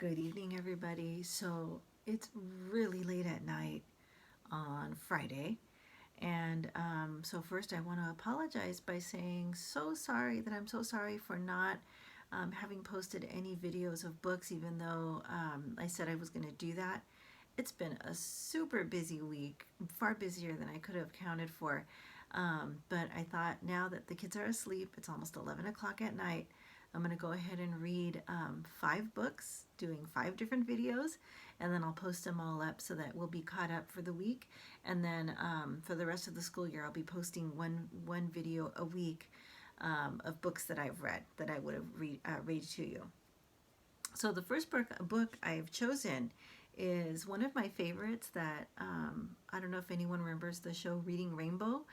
Good evening, everybody. So it's really late at night on Friday. And first, I want to apologize by saying I'm so sorry for not having posted any videos of books, even though I said I was going to do that. It's been a super busy week, far busier than I could have counted for. But I thought now that the kids are asleep, it's almost 11 o'clock at night. I'm going to go ahead and read 5 books, doing 5 different videos, and then I'll post them all up so that we'll be caught up for the week. And then for the rest of the school year, I'll be posting one video a week of books that I've read that I would have read to you. So the first book I've chosen is one of my favorites that I don't know if anyone remembers the show Reading Rainbow,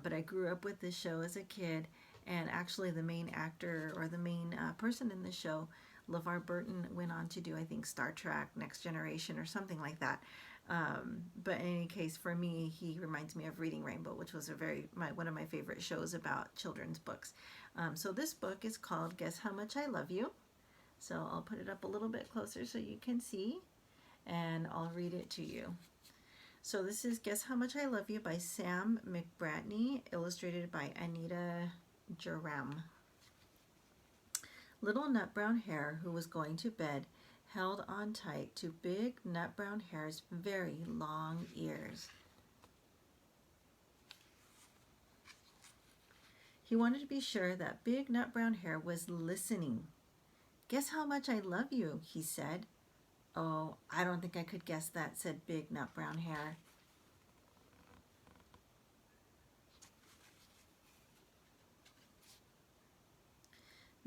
but I grew up with this show as a kid, and actually the main actor or the main person in the show, LeVar Burton, went on to do, I think, Star Trek, Next Generation, or something like that. But in any case, for me, he reminds me of Reading Rainbow, which was one of my favorite shows about children's books. So this book is called Guess How Much I Love You. So I'll put it up a little bit closer so you can see, and I'll read it to you. So this is Guess How Much I Love You by Sam McBratney, illustrated by Anita Jerem. Little Nut Brown Hare, who was going to bed, held on tight to Big Nut Brown Hare's very long ears. He wanted to be sure that Big Nut Brown Hare was listening. Guess how much I love you, he said. Oh, I don't think I could guess that, said Big Nut Brown Hare.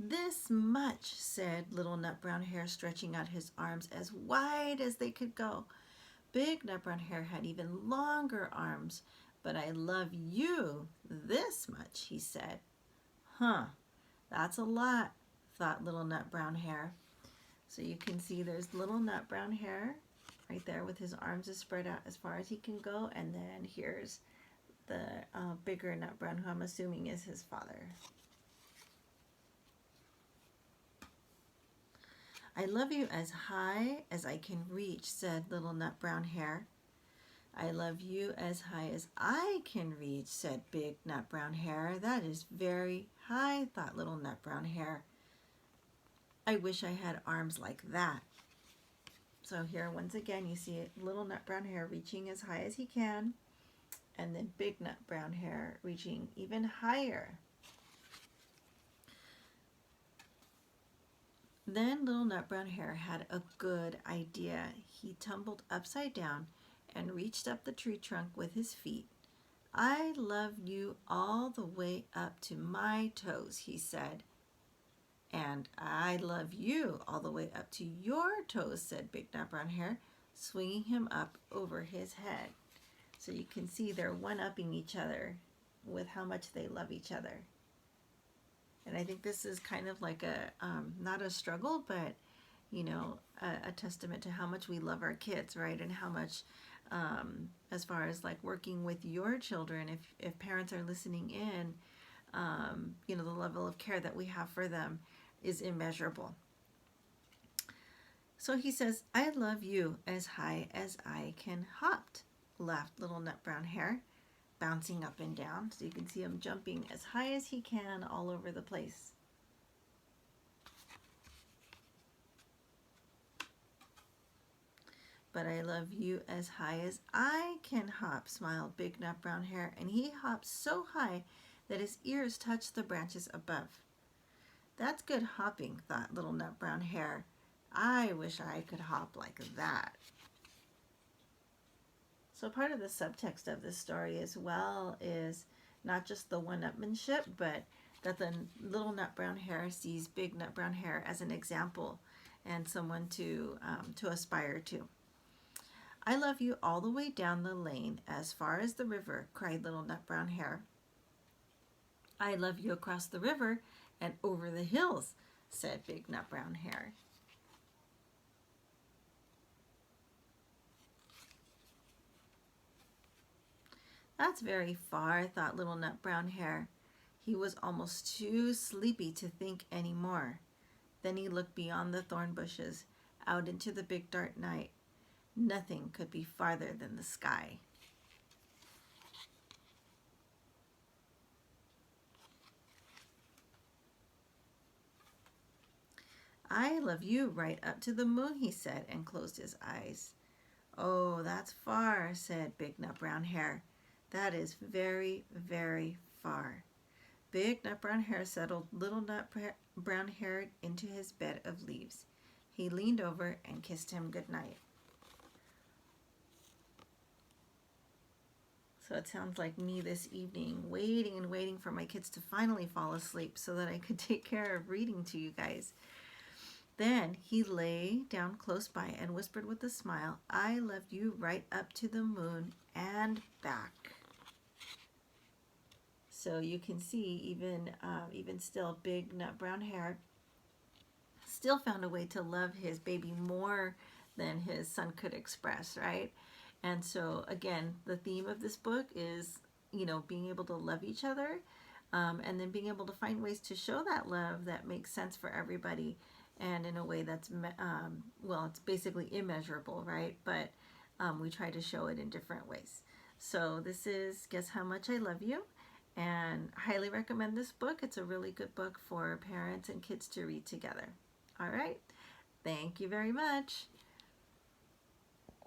This much, said Little Nut Brown Hare, stretching out his arms as wide as they could go. Big Nut Brown Hare had even longer arms. But I love you this much, he said. Huh, that's a lot, thought Little Nut Brown Hare. So you can see there's Little Nut Brown Hare right there with his arms as spread out as far as he can go. And then here's the bigger Nut Brown, who I'm assuming is his father. I love you as high as I can reach, said Little Nut Brown Hare. I love you as high as I can reach, said Big Nut Brown Hare. That is very high, thought Little Nut Brown Hare. I wish I had arms like that. So here, once again, you see Little Nut Brown Hare reaching as high as he can, and then Big Nut Brown Hare reaching even higher. Then Little Nut Brown Hare had a good idea. He tumbled upside down and reached up the tree trunk with his feet. I love you all the way up to my toes, he said. And I love you all the way up to your toes, said Big Nut Brown Hare, swinging him up over his head. So you can see they're one-upping each other with how much they love each other. And I think this is kind of like not a struggle, but, you know, a testament to how much we love our kids, right? And how much, as far as like working with your children, if parents are listening in, you know, the level of care that we have for them is immeasurable. So he says, I love you as high as I can hop, laughed Little Nut Brown Hare, bouncing up and down. So you can see him jumping as high as he can all over the place. But I love you as high as I can hop, smiled Big Nut Brown Hare, and he hopped so high that his ears touched the branches above. That's good hopping, thought Little Nut Brown Hare. I wish I could hop like that. So part of the subtext of this story as well is not just the one-upmanship, but that the Little Nut Brown Hare sees Big Nut Brown Hare as an example and someone to aspire to. I love you all the way down the lane as far as the river, cried Little Nut Brown Hare. I love you across the river and over the hills, said Big Nut Brown Hare. That's very far, thought Little Nut Brown Hare. He was almost too sleepy to think any more. Then he looked beyond the thorn bushes out into the big dark night. Nothing could be farther than the sky. I love you right up to the moon, he said, and closed his eyes. Oh, that's far, said Big Nut Brown Hair. That is very, very far. Big Nut Brown Hair settled Little Nut Brown Hair into his bed of leaves. He leaned over and kissed him good night. So it sounds like me this evening, waiting and waiting for my kids to finally fall asleep so that I could take care of reading to you guys. Then he lay down close by and whispered with a smile, I love you right up to the moon and back. So you can see even still, Big Nut Brown Hair still found a way to love his baby more than his son could express, right? And so again, the theme of this book is, being able to love each other, and then being able to find ways to show that love that makes sense for everybody, and in a way that's it's basically immeasurable, right? But we try to show it in different ways. So this is Guess How Much I Love You, and highly recommend this book. It's a really good book for parents and kids to read together. All right. Thank you very much.